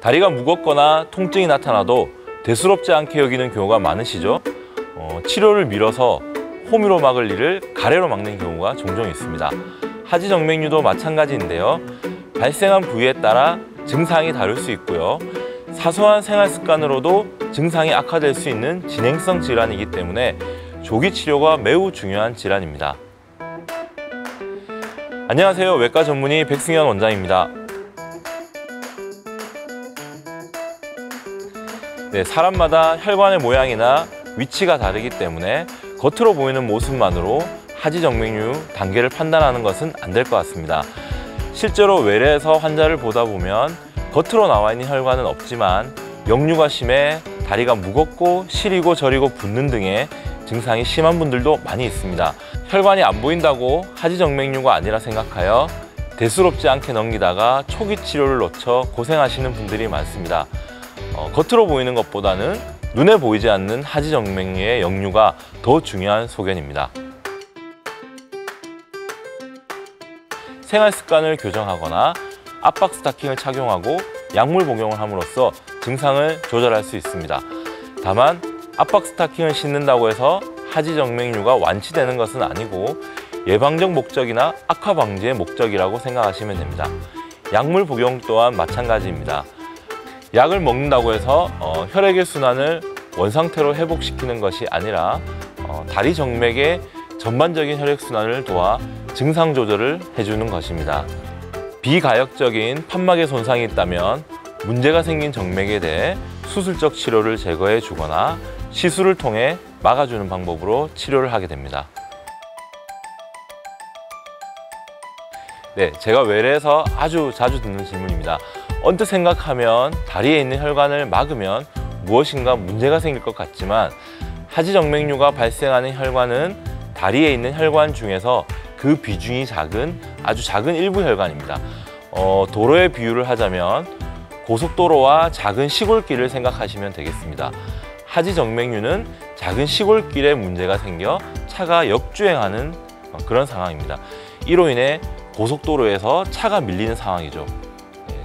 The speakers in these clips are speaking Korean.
다리가 무겁거나 통증이 나타나도 대수롭지 않게 여기는 경우가 많으시죠? 치료를 미뤄서 호미로 막을 일을 가래로 막는 경우가 종종 있습니다. 하지정맥류도 마찬가지인데요. 발생한 부위에 따라 증상이 다를 수 있고요. 사소한 생활 습관으로도 증상이 악화될 수 있는 진행성 질환이기 때문에 조기 치료가 매우 중요한 질환입니다. 안녕하세요. 외과 전문의 백승현 원장입니다. 네, 사람마다 혈관의 모양이나 위치가 다르기 때문에 겉으로 보이는 모습만으로 하지정맥류 단계를 판단하는 것은 안 될 것 같습니다. 실제로 외래에서 환자를 보다 보면 겉으로 나와 있는 혈관은 없지만 역류가 심해 다리가 무겁고 시리고 저리고 붓는 등의 증상이 심한 분들도 많이 있습니다. 혈관이 안 보인다고 하지정맥류가 아니라 생각하여 대수롭지 않게 넘기다가 초기 치료를 놓쳐 고생하시는 분들이 많습니다. 겉으로 보이는 것보다는 눈에 보이지 않는 하지정맥류의 역류가 더 중요한 소견입니다. 생활 습관을 교정하거나 압박 스타킹을 착용하고 약물 복용을 함으로써 증상을 조절할 수 있습니다. 다만 압박 스타킹을 신는다고 해서 하지정맥류가 완치되는 것은 아니고 예방적 목적이나 악화 방지의 목적이라고 생각하시면 됩니다. 약물 복용 또한 마찬가지입니다. 약을 먹는다고 해서 혈액의 순환을 원상태로 회복시키는 것이 아니라 다리 정맥의 전반적인 혈액순환을 도와 증상 조절을 해주는 것입니다. 비가역적인 판막에 손상이 있다면 문제가 생긴 정맥에 대해 수술적 치료를 제거해 주거나 시술을 통해 막아주는 방법으로 치료를 하게 됩니다. 네, 제가 외래에서 아주 자주 듣는 질문입니다. 언뜻 생각하면 다리에 있는 혈관을 막으면 무엇인가 문제가 생길 것 같지만 하지정맥류가 발생하는 혈관은 다리에 있는 혈관 중에서 그 비중이 작은 아주 작은 일부 혈관입니다. 도로의 비유를 하자면 고속도로와 작은 시골길을 생각하시면 되겠습니다. 하지정맥류는 작은 시골길에 문제가 생겨 차가 역주행하는 그런 상황입니다. 이로 인해 고속도로에서 차가 밀리는 상황이죠.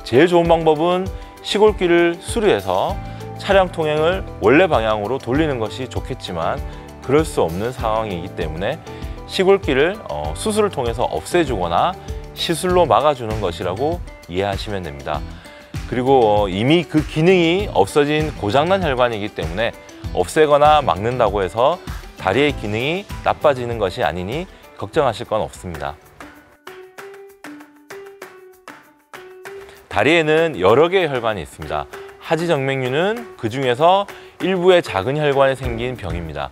제일 좋은 방법은 시골길을 수리해서 차량 통행을 원래 방향으로 돌리는 것이 좋겠지만 그럴 수 없는 상황이기 때문에 시골길을 수술을 통해서 없애주거나 시술로 막아주는 것이라고 이해하시면 됩니다. 그리고 이미 그 기능이 없어진 고장난 혈관이기 때문에 없애거나 막는다고 해서 다리의 기능이 나빠지는 것이 아니니 걱정하실 건 없습니다. 다리에는 여러 개의 혈관이 있습니다. 하지정맥류는 그 중에서 일부의 작은 혈관에 생긴 병입니다.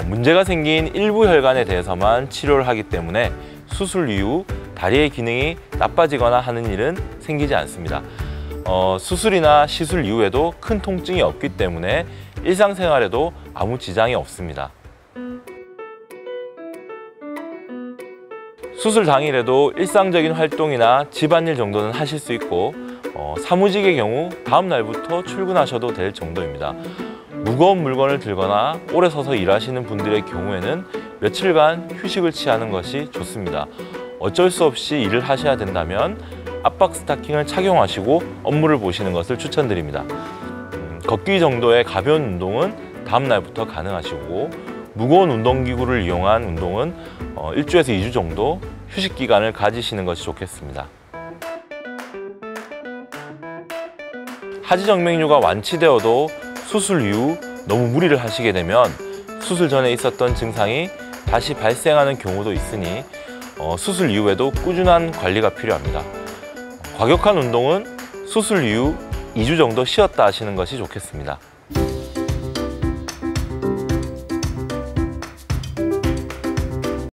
문제가 생긴 일부 혈관에 대해서만 치료를 하기 때문에 수술 이후 다리의 기능이 나빠지거나 하는 일은 생기지 않습니다. 수술이나 시술 이후에도 큰 통증이 없기 때문에 일상생활에도 아무 지장이 없습니다. 수술 당일에도 일상적인 활동이나 집안일 정도는 하실 수 있고 사무직의 경우 다음 날부터 출근하셔도 될 정도입니다. 무거운 물건을 들거나 오래 서서 일하시는 분들의 경우에는 며칠간 휴식을 취하는 것이 좋습니다. 어쩔 수 없이 일을 하셔야 된다면 압박 스타킹을 착용하시고 업무를 보시는 것을 추천드립니다. 걷기 정도의 가벼운 운동은 다음 날부터 가능하시고 무거운 운동기구를 이용한 운동은 1주에서 2주 정도 휴식 기간을 가지시는 것이 좋겠습니다. 하지정맥류가 완치되어도 수술 이후 너무 무리를 하시게 되면 수술 전에 있었던 증상이 다시 발생하는 경우도 있으니 수술 이후에도 꾸준한 관리가 필요합니다. 과격한 운동은 수술 이후 2주 정도 쉬었다 하시는 것이 좋겠습니다.